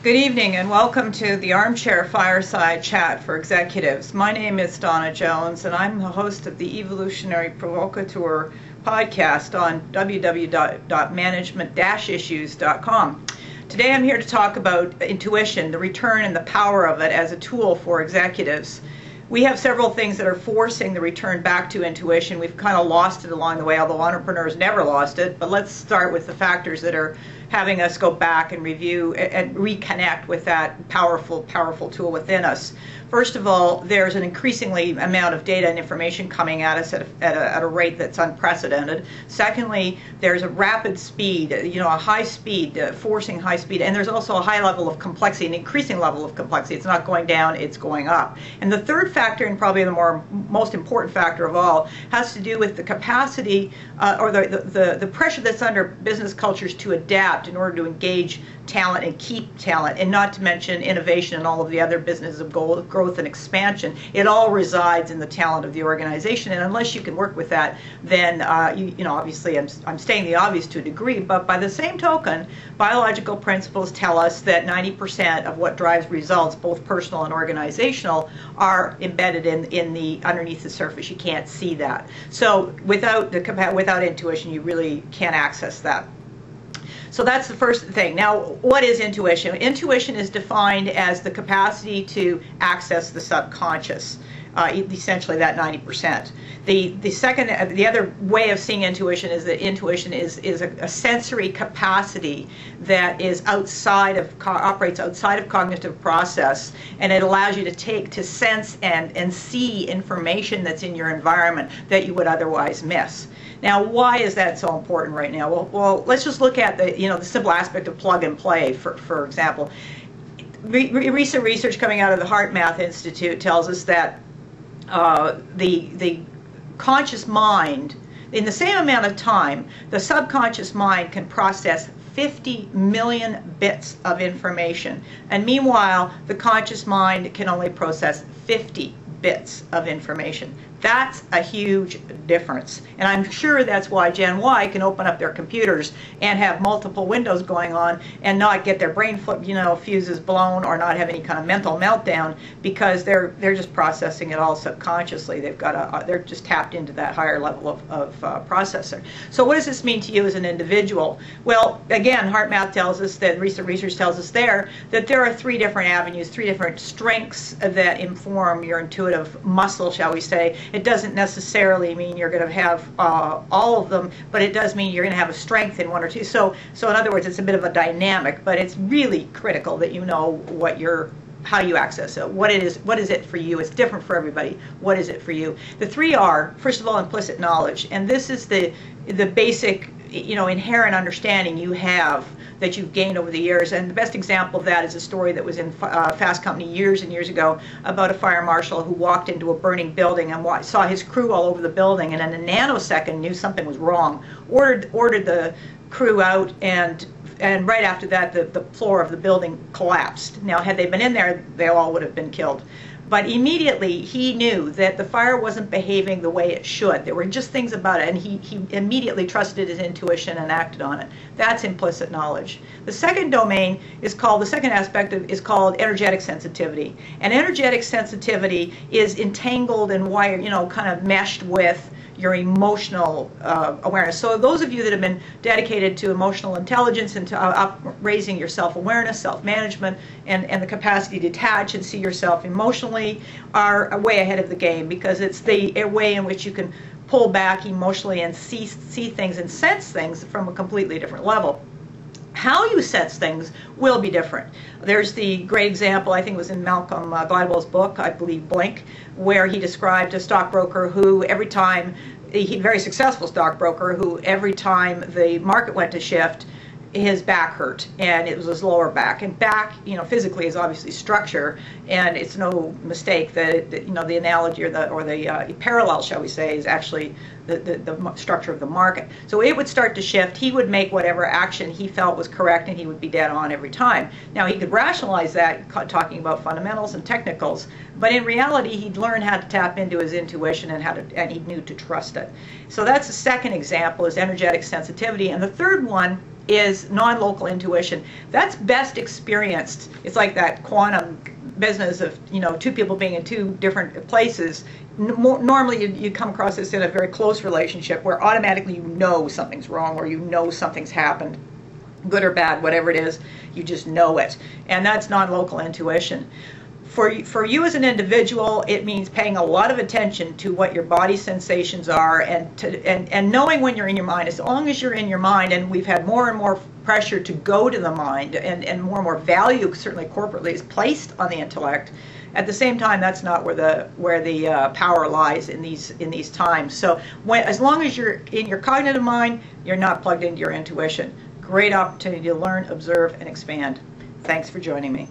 Good evening and welcome to the Armchair Fireside Chat for Executives. My name is Dawna Jones and I'm the host of the Evolutionary Provocateur podcast on www.management-issues.com. Today I'm here to talk about intuition, the return and the power of it as a tool for executives. We have several things that are forcing the return back to intuition. We've kind of lost it along the way, although entrepreneurs never lost it. But let's start with the factors that are having us go back and review and reconnect with that powerful tool within us. First of all, there's an increasingly amount of data and information coming at us at a rate that's unprecedented. Secondly, there's a rapid speed, a high speed, forcing high speed, and there's also a high level of complexity, an increasing level of complexity. It's not going down, it's going up. And the third factor, and probably the most important factor of all, has to do with the capacity or the pressure that's under business cultures to adapt in order to engage talent and keep talent, and not to mention innovation and all of the other businesses of growth and expansion. It all resides in the talent of the organization, and unless you can work with that, then obviously I'm stating the obvious to a degree, but by the same token, biological principles tell us that 90% of what drives results, both personal and organizational, are embedded in the underneath the surface. You can't see that. So without intuition, you really can't access that. So that's the first thing. Now, what is intuition? Intuition is defined as the capacity to access the subconscious, essentially that 90%. The other way of seeing intuition is that intuition is a sensory capacity that is operates outside of cognitive process, and it allows you to sense and see information that's in your environment that you would otherwise miss. Now, why is that so important right now? Well, let's just look at the simple aspect of plug and play, for example. Recent research coming out of the HeartMath Institute tells us that the conscious mind, in the same amount of time, the subconscious mind can process 50 million bits of information, and meanwhile, the conscious mind can only process 50 bits of information. That's a huge difference, and I'm sure that's why Gen Y can open up their computers and have multiple windows going on and not get their brain fuses blown or not have any kind of mental meltdown, because they're just processing it all subconsciously. They're just tapped into that higher level of processor. So what does this mean to you as an individual? Well, again, HeartMath tells us that recent research tells us that there are three different avenues, three different strengths that inform your intuitive muscle, shall we say. It doesn't necessarily mean you're going to have all of them, but it does mean you're going to have a strength in one or two. So in other words, it's a bit of a dynamic, but it's really critical that you know how you access it. What is it for you? It's different for everybody. What is it for you? The three are, first of all, implicit knowledge, and this is the basic inherent understanding you have that you've gained over the years. And the best example of that is a story that was in Fast Company years and years ago about a fire marshal who walked into a burning building and saw his crew all over the building, and in a nanosecond knew something was wrong, ordered the crew out, and right after that the floor of the building collapsed. Now, had they been in there, they all would have been killed. But immediately he knew that the fire wasn't behaving the way it should. There were just things about it, and he immediately trusted his intuition and acted on it. That's implicit knowledge. The second domain is called, the second aspect is called energetic sensitivity. And energetic sensitivity is entangled and wired, kind of meshed with your emotional awareness. So those of you that have been dedicated to emotional intelligence and to raising your self-awareness, self-management, and the capacity to detach and see yourself emotionally are way ahead of the game, because it's the way in which you can pull back emotionally and see things and sense things from a completely different level. How you sense things will be different. There's the great example, I think it was in Malcolm Gladwell's book, I believe Blink, where he described a stockbroker who every time, a very successful stockbroker, who every time the market went to shift, his back hurt, and it was his lower back. And back, physically is obviously structure, and it's no mistake that the analogy or the parallel, shall we say, is actually the structure of the market. So it would start to shift. He would make whatever action he felt was correct, and he would be dead on every time. Now, he could rationalize that talking about fundamentals and technicals, but in reality, he'd learned how to tap into his intuition and he knew to trust it. So that's the second example, is energetic sensitivity. And the third one is non-local intuition. That's best experienced. It's like that quantum business of, you know, two people being in two different places. Normally you come across this in a very close relationship where automatically you know something's wrong, or you know something's happened, good or bad, whatever it is, you just know it. And that's non-local intuition. For you as an individual, it means paying a lot of attention to what your body sensations are, and knowing when you're in your mind. As long as you're in your mind, and we've had more and more pressure to go to the mind, and more value, certainly corporately, is placed on the intellect. At the same time, that's not where the power lies in these times. So as long as you're in your cognitive mind, you're not plugged into your intuition. Great opportunity to learn, observe, and expand. Thanks for joining me.